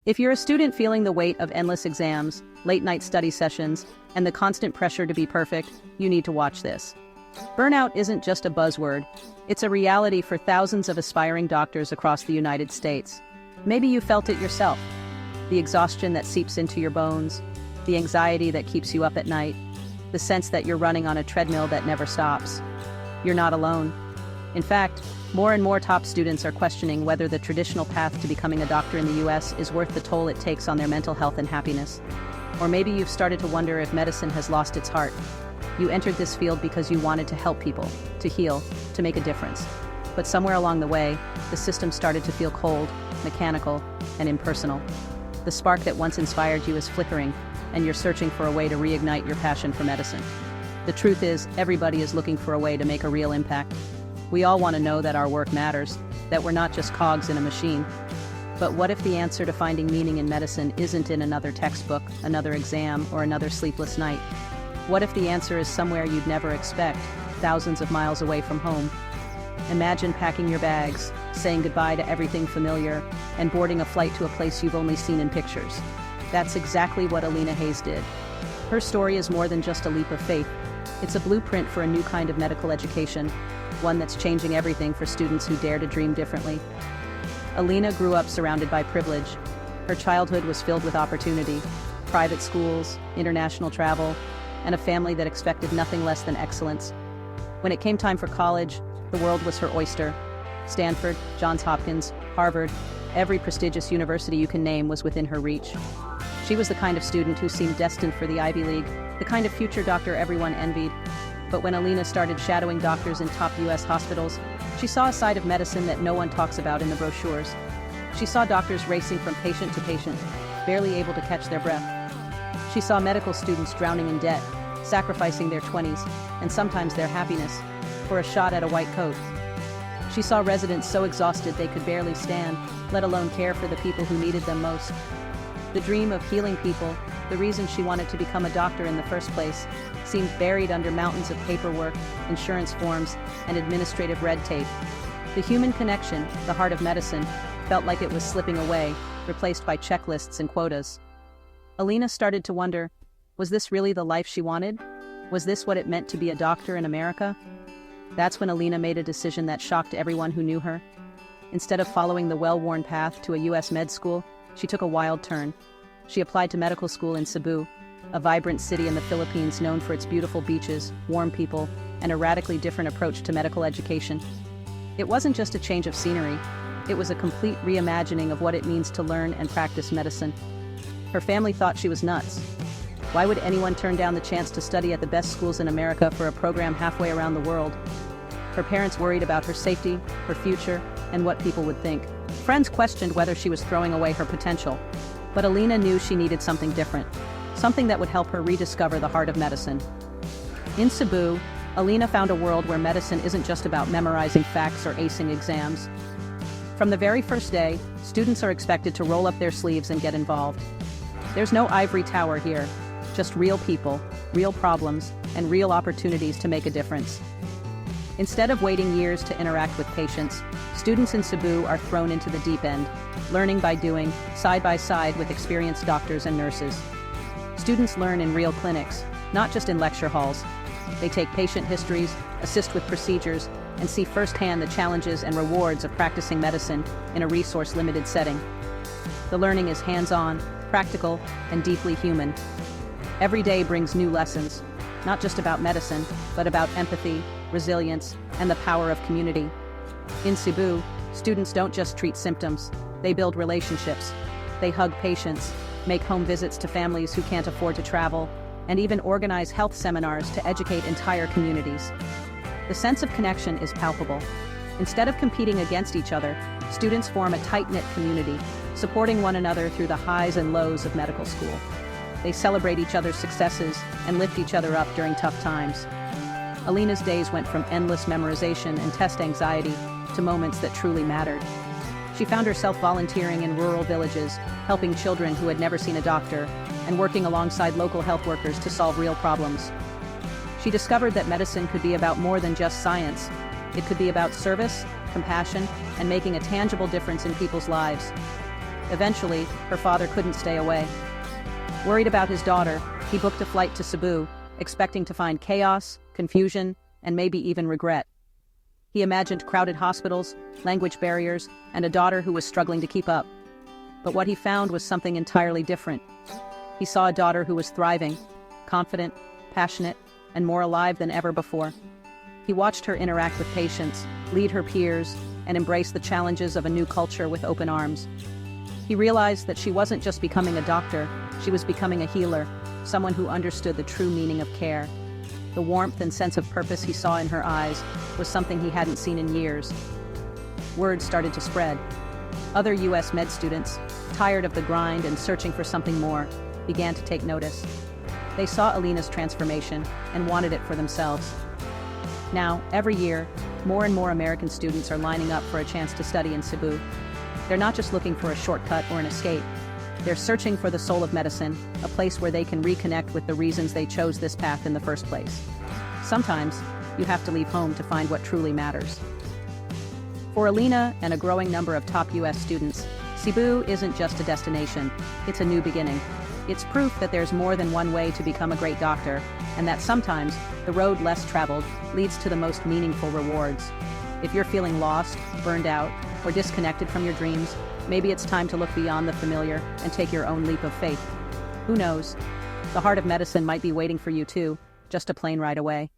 If you're a student feeling the weight of endless exams, late-night study sessions, and the constant pressure to be perfect, you need to watch this. Burnout isn't just a buzzword. It's a reality for thousands of aspiring doctors across the United States. Maybe you felt it yourself. The exhaustion that seeps into your bones, the anxiety that keeps you up at night, the sense that you're running on a treadmill that never stops. You're not alone. In fact, more and more top students are questioning whether the traditional path to becoming a doctor in the US is worth the toll it takes on their mental health and happiness. Or maybe you've started to wonder if medicine has lost its heart. You entered this field because you wanted to help people, to heal, to make a difference. But somewhere along the way, the system started to feel cold, mechanical, and impersonal. The spark that once inspired you is flickering, and you're searching for a way to reignite your passion for medicine. The truth is, everybody is looking for a way to make a real impact. We all want to know that our work matters, that we're not just cogs in a machine. But what if the answer to finding meaning in medicine isn't in another textbook, another exam, or another sleepless night? What if the answer is somewhere you'd never expect, thousands of miles away from home? Imagine packing your bags, saying goodbye to everything familiar, and boarding a flight to a place you've only seen in pictures. That's exactly what Alina Hayes did. Her story is more than just a leap of faith. It's a blueprint for a new kind of medical education, one that's changing everything for students who dare to dream differently. Alina grew up surrounded by privilege. Her childhood was filled with opportunity, private schools, international travel, and a family that expected nothing less than excellence. When it came time for college, the world was her oyster. Stanford, Johns Hopkins, Harvard, every prestigious university you can name was within her reach. She was the kind of student who seemed destined for the Ivy League, the kind of future doctor everyone envied. But when Alina started shadowing doctors in top US hospitals, she saw a side of medicine that no one talks about in the brochures. She saw doctors racing from patient to patient, barely able to catch their breath. She saw medical students drowning in debt, sacrificing their 20s, and sometimes their happiness, for a shot at a white coat. She saw residents so exhausted they could barely stand, let alone care for the people who needed them most. The dream of healing people, the reason she wanted to become a doctor in the first place, seemed buried under mountains of paperwork, insurance forms, and administrative red tape. The human connection, the heart of medicine, felt like it was slipping away, replaced by checklists and quotas. Alina started to wonder, was this really the life she wanted? Was this what it meant to be a doctor in America? That's when Alina made a decision that shocked everyone who knew her. Instead of following the well-worn path to a US med school, she took a wild turn. She applied to medical school in Cebu, a vibrant city in the Philippines known for its beautiful beaches, warm people, and a radically different approach to medical education. It wasn't just a change of scenery, it was a complete reimagining of what it means to learn and practice medicine. Her family thought she was nuts. Why would anyone turn down the chance to study at the best schools in America for a program halfway around the world? Her parents worried about her safety, her future, and what people would think. Friends questioned whether she was throwing away her potential. But Alina knew she needed something different, something that would help her rediscover the heart of medicine. In Cebu, Alina found a world where medicine isn't just about memorizing facts or acing exams. From the very first day, students are expected to roll up their sleeves and get involved. There's no ivory tower here, just real people, real problems, and real opportunities to make a difference. Instead of waiting years to interact with patients, students in Cebu are thrown into the deep end, learning by doing, side by side with experienced doctors and nurses. Students learn in real clinics, not just in lecture halls. They take patient histories, assist with procedures, and see firsthand the challenges and rewards of practicing medicine in a resource-limited setting. The learning is hands-on, practical, and deeply human. Every day brings new lessons, not just about medicine, but about empathy, resilience, and the power of community. In Cebu, students don't just treat symptoms, they build relationships. They hug patients, make home visits to families who can't afford to travel, and even organize health seminars to educate entire communities. The sense of connection is palpable. Instead of competing against each other, students form a tight-knit community, supporting one another through the highs and lows of medical school. They celebrate each other's successes and lift each other up during tough times. Alina's days went from endless memorization and test anxiety to moments that truly mattered. She found herself volunteering in rural villages, helping children who had never seen a doctor, and working alongside local health workers to solve real problems. She discovered that medicine could be about more than just science. It could be about service, compassion, and making a tangible difference in people's lives. Eventually, her father couldn't stay away. Worried about his daughter, he booked a flight to Cebu, expecting to find chaos, confusion, and maybe even regret. He imagined crowded hospitals, language barriers, and a daughter who was struggling to keep up. But what he found was something entirely different. He saw a daughter who was thriving, confident, passionate, and more alive than ever before. He watched her interact with patients, lead her peers, and embrace the challenges of a new culture with open arms. He realized that she wasn't just becoming a doctor, she was becoming a healer, someone who understood the true meaning of care. The warmth and sense of purpose he saw in her eyes was something he hadn't seen in years. Word started to spread. Other U.S. med students, tired of the grind and searching for something more, began to take notice. They saw Alina's transformation and wanted it for themselves. Now, every year, more and more American students are lining up for a chance to study in Cebu. They're not just looking for a shortcut or an escape. They're searching for the soul of medicine, a place where they can reconnect with the reasons they chose this path in the first place. Sometimes, you have to leave home to find what truly matters. For Alina and a growing number of top U.S. students, Cebu isn't just a destination, it's a new beginning. It's proof that there's more than one way to become a great doctor, and that sometimes the road less traveled leads to the most meaningful rewards. If you're feeling lost, burned out, or disconnected from your dreams, maybe it's time to look beyond the familiar and take your own leap of faith. Who knows? The heart of medicine might be waiting for you too, just a plane ride away.